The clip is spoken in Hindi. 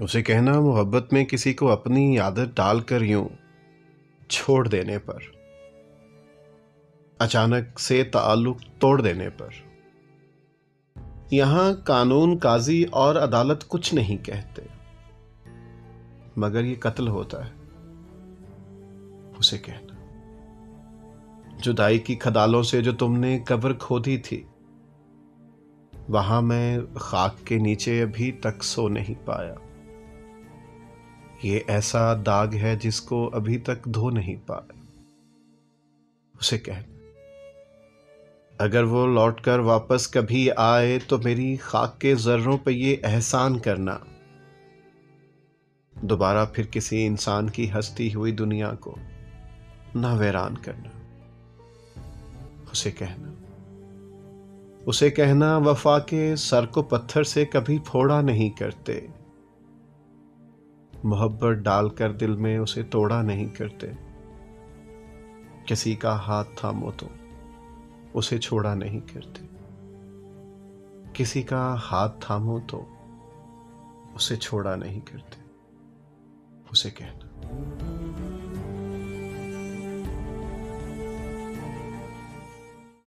उसे कहना मोहब्बत में किसी को अपनी आदत डालकर यूं छोड़ देने पर, अचानक से ताल्लुक तोड़ देने पर। यहां कानून, काजी और अदालत कुछ नहीं कहते, मगर ये कत्ल होता है। उसे कहना जुदाई की खदालों से जो तुमने कब्र खोदी थी, वहां मैं खाक के नीचे अभी तक सो नहीं पाया। ये ऐसा दाग है जिसको अभी तक धो नहीं पाया। उसे कहना अगर वो लौटकर वापस कभी आए तो मेरी खाक के जर्रों पे ये एहसान करना, दोबारा फिर किसी इंसान की हंसती हुई दुनिया को ना वैरान करना। उसे कहना वफा के सर को पत्थर से कभी फोड़ा नहीं करते, मोहब्बत डालकर दिल में उसे तोड़ा नहीं करते। किसी का हाथ थामो तो उसे छोड़ा नहीं करते, किसी का हाथ थामो तो उसे छोड़ा नहीं करते। उसे कहना